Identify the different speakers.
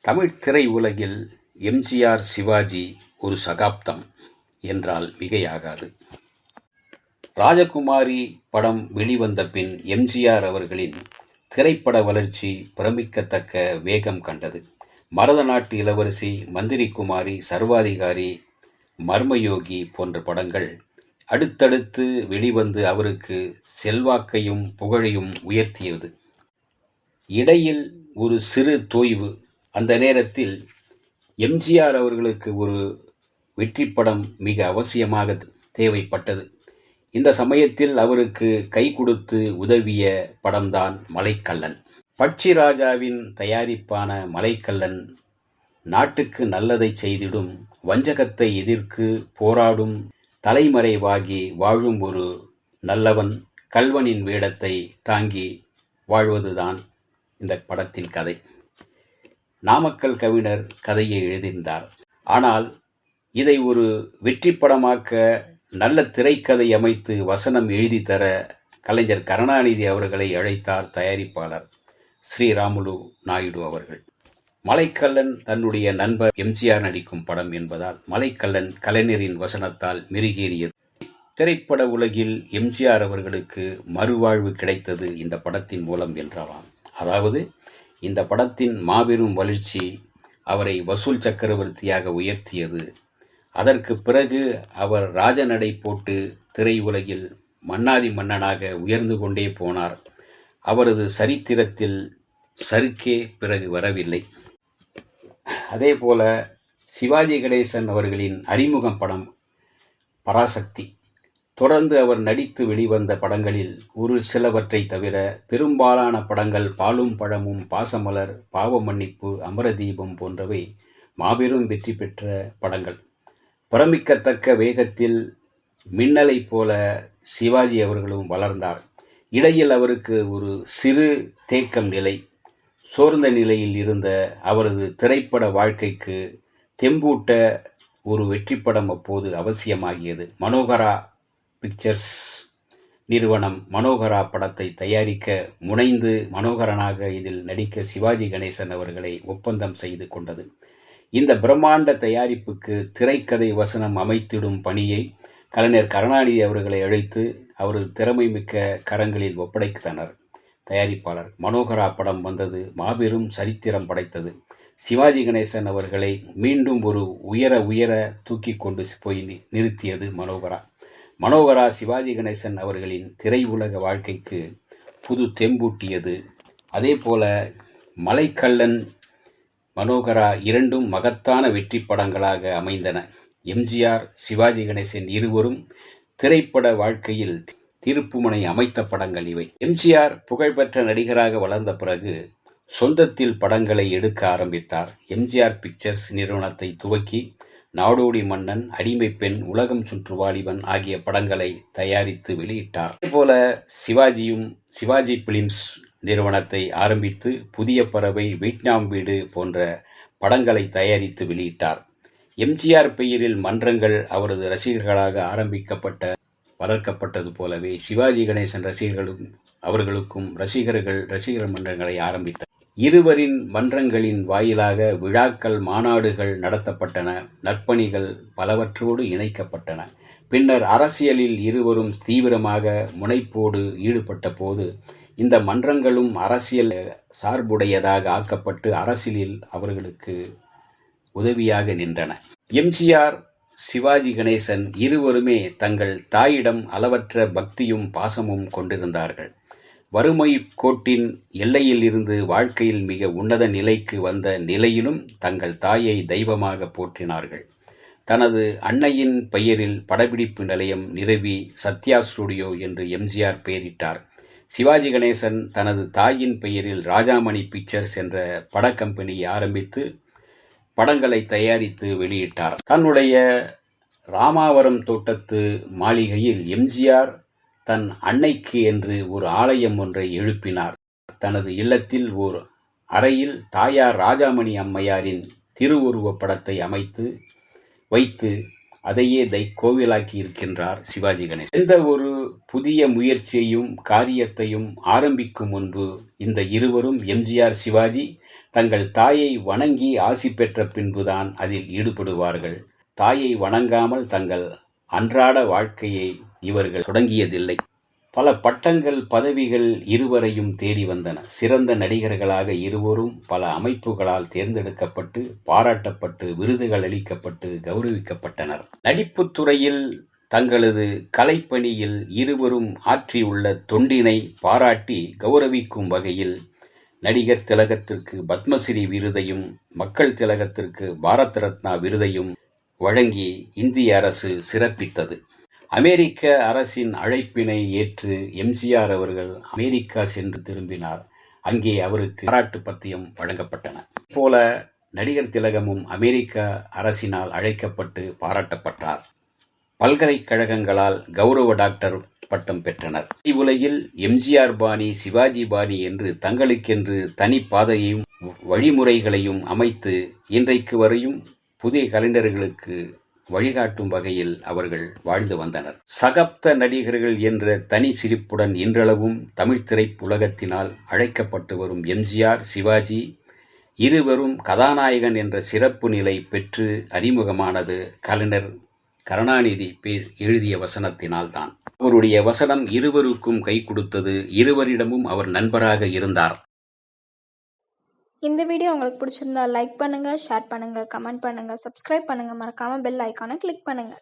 Speaker 1: தமிழ் திரை உலகில் எம்ஜிஆர் சிவாஜி ஒரு சகாப்தம் என்றால் மிகையாகாது. ராஜகுமாரி படம் வெளிவந்த பின் எம்ஜிஆர் அவர்களின் திரைப்பட வளர்ச்சி பிரமிக்கத்தக்க வேகம் கண்டது. மருத நாட்டு இளவரசி, மந்திரி குமாரி, சர்வாதிகாரி, மர்மயோகி போன்ற படங்கள் அடுத்தடுத்து வெளிவந்து அவருக்கு செல்வாக்கையும் புகழையும் உயர்த்தியது. இடையில் ஒரு சிறு தொய்வு. அந்த நேரத்தில் எம்ஜிஆர் அவர்களுக்கு ஒரு வெற்றி படம் மிக அவசியமாக தேவைப்பட்டது. இந்த சமயத்தில் அவருக்கு கை கொடுத்து உதவிய படம்தான் மலைக்கள்ளன். பட்சிராஜாவின் தயாரிப்பான மலைக்கள்ளன் நாட்டுக்கு நல்லதை செய்திடும், வஞ்சகத்தை எதிர்த்து போராடும், தலைமறைவாகி வாழும் ஒரு நல்லவன் கள்வனின் வேடத்தை தாங்கி வாழ்வதுதான் இந்த படத்தின் கதை. நாமக்கல் கவிஞர் கதையை எழுதியிருந்தார். ஆனால் இதை ஒரு வெற்றி படமாக்க நல்ல திரைக்கதை அமைத்து வசனம் எழுதி தர கலைஞர் கருணாநிதி அவர்களை அழைத்தார் தயாரிப்பாளர் ஸ்ரீராமுலு நாயுடு அவர்கள். மலைக்கள்ளன் தன்னுடைய நண்பர் எம்ஜிஆர் நடிக்கும் படம் என்பதால் மலைக்கள்ளன் கலைஞரின் வசனத்தால் மெருகேறியது. திரைப்பட உலகில் எம்ஜிஆர் அவர்களுக்கு மறுவாழ்வு கிடைத்தது இந்த படத்தின் மூலம் என்றாலாம். அதாவது இந்த படத்தின் மாபெரும் வளர்ச்சி அவரை வசூல் சக்கரவர்த்தியாக உயர்த்தியது. அதற்கு பிறகு அவர் ராஜநடை போட்டு திரை உலகில் மன்னாதி மன்னனாக உயர்ந்து கொண்டே போனார். அவரது சரித்திரத்தில் சறுக்கே பிறகு வரவில்லை. அதே போல சிவாஜி கணேசன் அவர்களின் அறிமுகம் படம் பராசக்தி. தொடர்ந்து அவர் நடித்து வெளிவந்த படங்களில் ஒரு சிலவற்றை தவிர பெரும்பாலான படங்கள் பாலும் பழமும், பாசமலர், பாவ மன்னிப்பு, அமரதீபம் போன்றவை மாபெரும் வெற்றி பெற்ற படங்கள். பிரமிக்கத்தக்க வேகத்தில் மின்னலை போல சிவாஜி அவர்களும் வளர்ந்தார். இடையில் அவருக்கு ஒரு சிறு தேக்கம் நிலை, சோர்ந்த நிலையில் இருந்த அவரது திரைப்பட வாழ்க்கைக்கு தெம்பூட்ட ஒரு வெற்றி படம் அப்போது அவசியமாகியது. மனோகரா பிக்சர்ஸ் நிறுவனம் மனோகரா படத்தை தயாரிக்க முனைந்து மனோகரனாக இதில் நடிக்க சிவாஜி கணேசன் அவர்களை ஒப்பந்தம் செய்து கொண்டது. இந்த பிரம்மாண்ட தயாரிப்புக்கு திரைக்கதை வசனம் அமைத்திடும் பணியை கலைஞர் கருணாநிதி அவர்களை அழைத்து அவரது திறமை மிக்க கரங்களில் ஒப்படைத்தனர் தயாரிப்பாளர். மனோகரா படம் வந்தது, மாபெரும் சரித்திரம் படைத்தது. சிவாஜி கணேசன் அவர்களை மீண்டும் ஒரு உயர தூக்கி கொண்டு போய் நிறுத்தியது மனோகரா. மனோகரா சிவாஜி கணேசன் அவர்களின் திரை உலக வாழ்க்கைக்கு புது தெம்பூட்டியது. அதே போல மலைக்கள்ளன், மனோகரா இரண்டும் மகத்தான வெற்றி படங்களாக அமைந்தன. எம்ஜிஆர், சிவாஜி கணேசன் இருவரும் திரைப்பட வாழ்க்கையில் திருப்புமுனை அமைத்த படங்கள் இவை. எம்ஜிஆர் புகழ்பெற்ற நடிகராக வளர்ந்த பிறகு சொந்தத்தில் படங்களை எடுக்க ஆரம்பித்தார். எம்ஜிஆர் பிக்சர்ஸ் நிறுவனத்தை துவக்கி நாடோடி மன்னன், அடிமை பெண், உலகம் சுற்று வாலிபன் ஆகிய படங்களை தயாரித்து வெளியிட்டார். அதேபோல சிவாஜியும் சிவாஜி பிலிம்ஸ் நிறுவனத்தை ஆரம்பித்து புதிய பறவை, வியட்நாம் வீடு போன்ற படங்களை தயாரித்து வெளியிட்டார். எம்ஜிஆர் பெயரில் மன்றங்கள் அவரது ரசிகர்களாக வளர்க்கப்பட்டது போலவே சிவாஜி கணேசன் அவர்களுக்கும் ரசிகர் மன்றங்களை ஆரம்பித்தார். இருவரின் மன்றங்களின் வாயிலாக விழாக்கள், மாநாடுகள் நடத்தப்பட்டன. நற்பணிகள் பலவற்றோடு இணைக்கப்பட்டன. பின்னர் அரசியலில் இருவரும் தீவிரமாக முனைப்போடு ஈடுபட்ட போது இந்த மன்றங்களும் அரசியல் சார்புடையதாக ஆக்கப்பட்டு அரசியலில் அவர்களுக்கு உதவியாக நின்றன. எம்ஜிஆர், சிவாஜி கணேசன் இருவருமே தங்கள் தாயிடம் அளவற்ற பக்தியும் பாசமும் கொண்டிருந்தார்கள். வறுமை கோட்டின் எல்லையில் இருந்து வாழ்க்கையில் மிக உன்னத நிலைக்கு வந்த நிலையிலும் தங்கள் தாயை தெய்வமாக போற்றினார்கள். தனது அன்னையின் பெயரில் படப்பிடிப்பு நிலையம் நிறுவி சத்யா ஸ்டுடியோ என்று எம்ஜிஆர் பெயரிட்டார். சிவாஜி கணேசன் தனது தாயின் பெயரில் ராஜாமணி பிக்சர்ஸ் என்ற படக்கம்பெனியை ஆரம்பித்து படங்களை தயாரித்து வெளியிட்டார். தன்னுடைய ராமாவரம் தோட்டத்து மாளிகையில் எம்ஜிஆர் தன் அன்னைக்கு என்று ஒரு ஆலயம் ஒன்றை எழுப்பினார். தனது இல்லத்தில் ஓர் அறையில் தாயார் ராஜாமணி அம்மையாரின் திருவுருவ படத்தை வைத்து அதையே கோவிலாக்கி இருக்கின்றார் சிவாஜி கணேசன். எந்த ஒரு புதிய முயற்சியையும் காரியத்தையும் ஆரம்பிக்கும் முன்பு இந்த இருவரும் எம்ஜிஆர், சிவாஜி தங்கள் தாயை வணங்கி ஆசி பெற்ற பின்புதான் அதில் ஈடுபடுவார்கள். தாயை வணங்காமல் தங்கள் அன்றாட வாழ்க்கையை இவர்கள் தொடங்கியதில்லை. பல பட்டங்கள், பதவிகள் இருவரையும் தேடி வந்தன. சிறந்த நடிகர்களாக இருவரும் பல அமைப்புகளால் தேர்ந்தெடுக்கப்பட்டு, பாராட்டப்பட்டு, விருதுகள் அளிக்கப்பட்டு கௌரவிக்கப்பட்டனர். நடிப்புத் துறையில் தங்களது கலைப்பணியில் இருவரும் ஆற்றியுள்ள தொண்டினை பாராட்டி கௌரவிக்கும் வகையில் நடிகர் திலகத்திற்கு பத்மஸ்ரீ விருதையும், மக்கள் திலகத்திற்கு பாரத் ரத்னா விருதையும் வழங்கி இந்திய அரசு சிறப்பித்தது. அமெரிக்க அரசின் அழைப்பினை ஏற்று எம்ஜிஆர் அவர்கள் அமெரிக்கா சென்று திரும்பினார். அங்கே அவருக்கு பாராட்டு பத்தியம் வழங்கப்பட்டன. போல நடிகர் திலகமும் அமெரிக்க அரசினால் அழைக்கப்பட்டு பாராட்டப்பட்டார். பல்கலைக்கழகங்களால் கௌரவ டாக்டர் பட்டம் பெற்றனர். உலகில் எம்ஜிஆர் பாணி, சிவாஜி பாணி என்று தங்களுக்கென்று தனி பாதையையும் வழிமுறைகளையும் அமைத்து இன்றைக்கு வரையும் புதிய கலைஞர்களுக்கு வழிகாட்டும் வகையில் அவர்கள் வாழ்ந்து வந்தனர். சகப்த நடிகர்கள் என்ற தனி சிரிப்புடன் இன்றளவும் தமிழ் திரையுலகத்தினால் அழைக்கப்பட்டு வரும் எம்ஜிஆர், சிவாஜி இருவரும் கதாநாயகன் என்ற சிறப்பு நிலை பெற்று அறிமுகமானது கலைஞர் கருணாநிதி எழுதிய வசனத்தினால்தான். அவருடைய வசனம் இருவருக்கும் கை கொடுத்தது. இருவரிடமும் அவர் நண்பராக இருந்தார்.
Speaker 2: இந்த வீடியோ உங்களுக்கு பிடிச்சிருந்தா லைக் பண்ணுங்க, ஷேர் பண்ணுங்க, கமெண்ட் பண்ணுங்க, சப்ஸ்கிரைப் பண்ணுங்க, மறக்காம பெல் ஐகானை கிளிக் பண்ணுங்க.